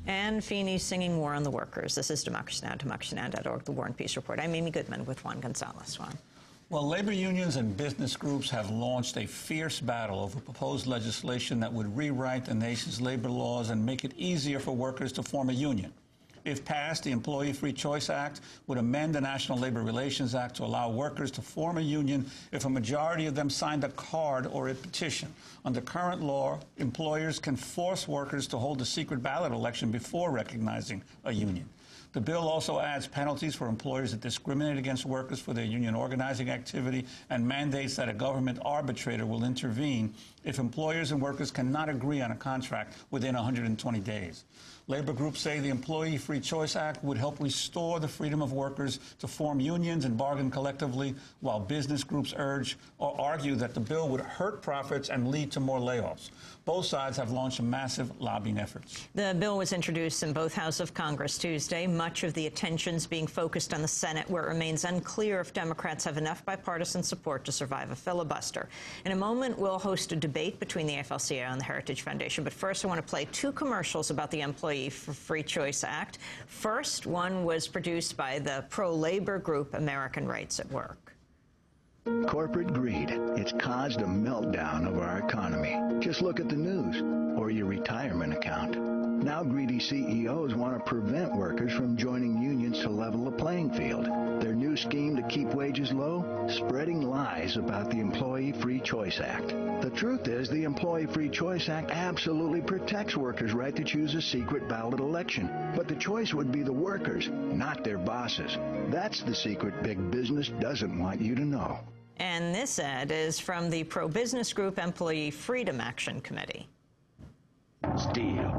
And Feeney's singing War on the Workers. This is Democracy Now!, democracynow.org, the War and Peace Report. I'm Amy Goodman with Juan Gonzalez. Juan. Well, labor unions and business groups have launched a fierce battle over proposed legislation that would rewrite the nation's labor laws and make it easier for workers to form a union. If passed, the Employee Free Choice Act would amend the National Labor Relations Act to allow workers to form a union if a majority of them signed a card or a petition. Under current law, employers can force workers to hold a secret ballot election before recognizing a union. The bill also adds penalties for employers that discriminate against workers for their union organizing activity and mandates that a government arbitrator will intervene if employers and workers cannot agree on a contract within 120 days. Labor groups say the Employee Free Choice Act would help restore the freedom of workers to form unions and bargain collectively, while business groups urge or argue that the bill would hurt profits and lead to more layoffs. Both sides have launched massive lobbying efforts. The bill was introduced in both houses of Congress Tuesday. Much of the attention's being focused on the Senate, where it remains unclear if Democrats have enough bipartisan support to survive a filibuster. In a moment, we'll host a debate between the AFL-CIO and the Heritage Foundation. But first, I want to play two commercials about the Employee Free Choice Act. First, one was produced by the pro-labor group American Rights at Work. Corporate greed. It's caused a meltdown of our economy. Just look at the news or your retirement account. Now greedy CEOs want to prevent workers from joining unions to level the playing field. Their new scheme to keep wages low? Spreading lies about the Employee Free Choice Act. The truth is, the Employee Free Choice Act absolutely protects workers' right to choose a secret ballot election. But the choice would be the workers, not their bosses. That's the secret big business doesn't want you to know. And this ad is from the pro-business group Employee Freedom Action Committee. Steel,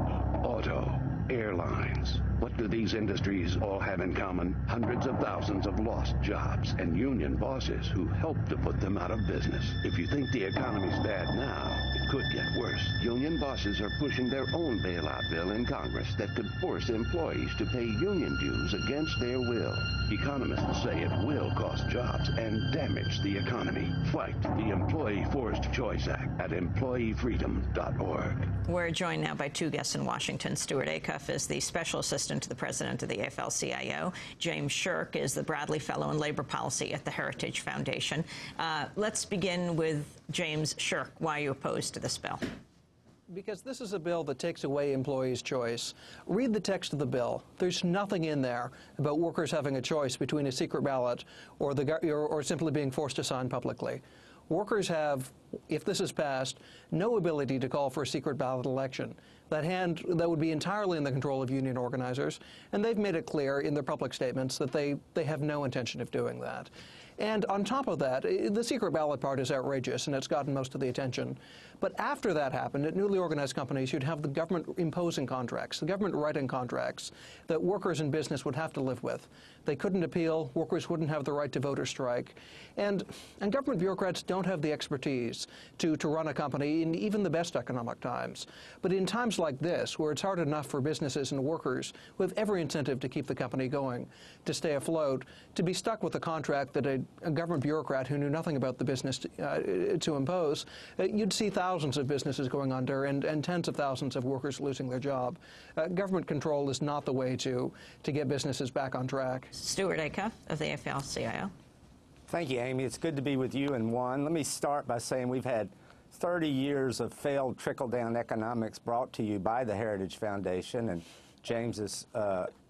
auto, airlines. What do these industries all have in common? Hundreds of thousands of lost jobs and union bosses who helped to put them out of business. If you think the economy's bad now, it could get worse. Union bosses are pushing their own bailout bill in Congress that could force employees to pay union dues against their will. Economists say it will cost jobs and damage the economy. Fight the Employee Forced Choice Act at employeefreedom.org. We're joined now by two guests in Washington. Stewart Acuff is the special assistant to the president of the AFL-CIO. James Sherk is the Bradley Fellow in Labor Policy at the Heritage Foundation. Let's begin with James Sherk. Why are you opposed to this bill? Because this is a bill that takes away employees' choice. Read the text of the bill. There's nothing in there about workers having a choice between a secret ballot or simply being forced to sign publicly. Workers have, if this is passed, no ability to call for a secret ballot election. That would be entirely in the control of union organizers, and they've made it clear in their public statements that they have no intention of doing that. And on top of that, the secret ballot part is outrageous, and it's gotten most of the attention. But after that happened, at newly organized companies, you'd have the government imposing contracts, the government writing contracts that workers in business would have to live with. They couldn't appeal. Workers wouldn't have the right to vote or strike. And government bureaucrats don't have the expertise to run a company in even the best economic times. But in times like this, where it's hard enough for businesses and workers who have every incentive to keep the company going, to stay afloat, to be stuck with a contract that a government bureaucrat who knew nothing about the business to impose, you'd see thousands of businesses going under and tens of thousands of workers losing their job. Government control is not the way to get businesses back on track. Stewart Acuff of the AFL-CIO. Thank you, Amy. It's good to be with you and Juan. Let me start by saying we've had 30 years of failed trickle-down economics brought to you by the Heritage Foundation and James's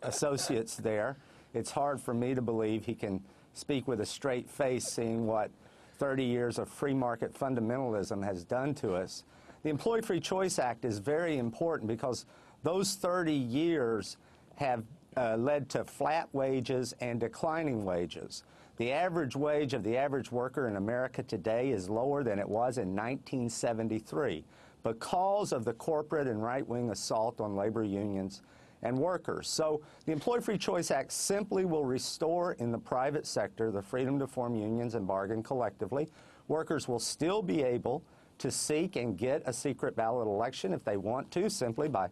associates there. It's hard for me to believe he can speak with a straight face, seeing what 30 years of free market fundamentalism has done to us. The Employee Free Choice Act is very important because those 30 years have led to flat wages and declining wages. The average wage of the average worker in America today is lower than it was in 1973 because of the corporate and right-wing assault on labor unions and workers. So the Employee Free Choice Act simply will restore in the private sector the freedom to form unions and bargain collectively. Workers will still be able to seek and get a secret ballot election if they want to, simply by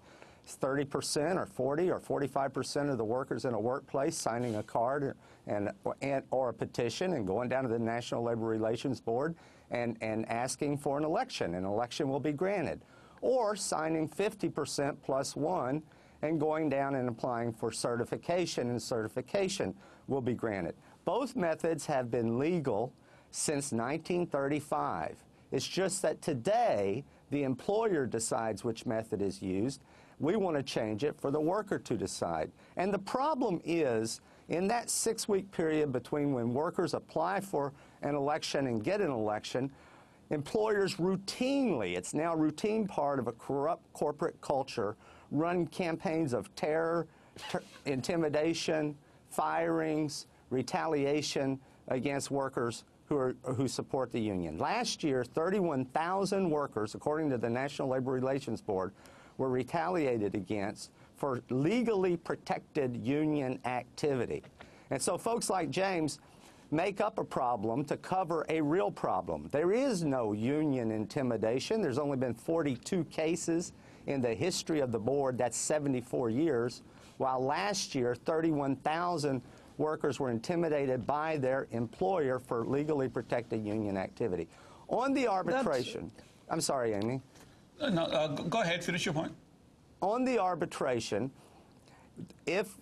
30% or 40 or 45% of the workers in a workplace signing a card or a petition and going down to the National Labor Relations Board and asking for an election. An election will be granted. Or signing 50% plus one and going down and applying for certification, and certification will be granted. Both methods have been legal since 1935. It's just that today the employer decides which method is used. We want to change it for the worker to decide. And the problem is, in that 6-week period between when workers apply for an election and get an election, employers routinely, it's now a routine part of a corrupt corporate culture, run campaigns of terror, intimidation, firings, retaliation against workers who support the union. Last year, 31,000 workers, according to the National Labor Relations Board, were retaliated against for legally protected union activity. And so folks like James make up a problem to cover a real problem. There is no union intimidation. There's only been 42 cases in the history of the board. That's 74 years. While last year, 31,000 workers were intimidated by their employer for legally protected union activity. On the arbitration, I'm sorry, Amy. No, go ahead, finish your point. On the arbitration, if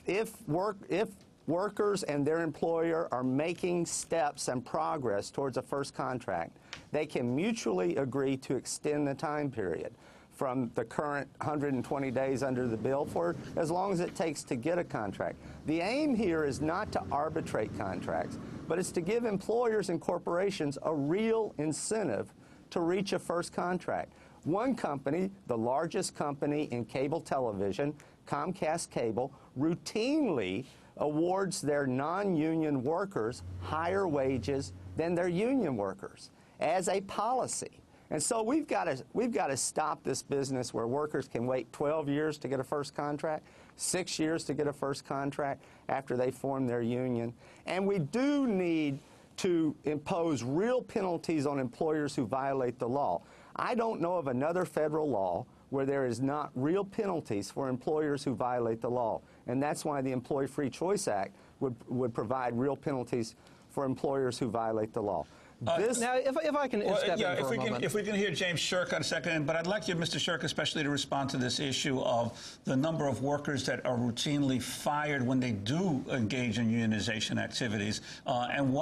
workers and their employer are making steps and progress towards a first contract, they can mutually agree to extend the time period from the current 120 days under the bill for as long as it takes to get a contract. The aim here is not to arbitrate contracts, but it's to give employers and corporations a real incentive to reach a first contract. One company, the largest company in cable television, Comcast Cable, routinely awards their non-union workers higher wages than their union workers as a policy. And so we've got to stop this business where workers can wait 12 years to get a first contract, 6 years to get a first contract after they form their union. And we do need to impose real penalties on employers who violate the law. I don't know of another federal law where there is not real penalties for employers who violate the law. And that's why the Employee Free Choice Act would provide real penalties for employers who violate the law. Now, if I can step in for a moment. If we can hear James Sherk on a second, but I'd like you, Mr. Sherk, especially to respond to this issue of the number of workers that are routinely fired when they do engage in unionization activities, and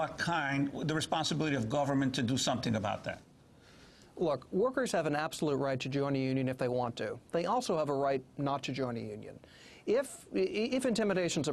the responsibility of government to do something about that. Look, workers have an absolute right to join a union if they want to. They also have a right not to join a union. If intimidation is a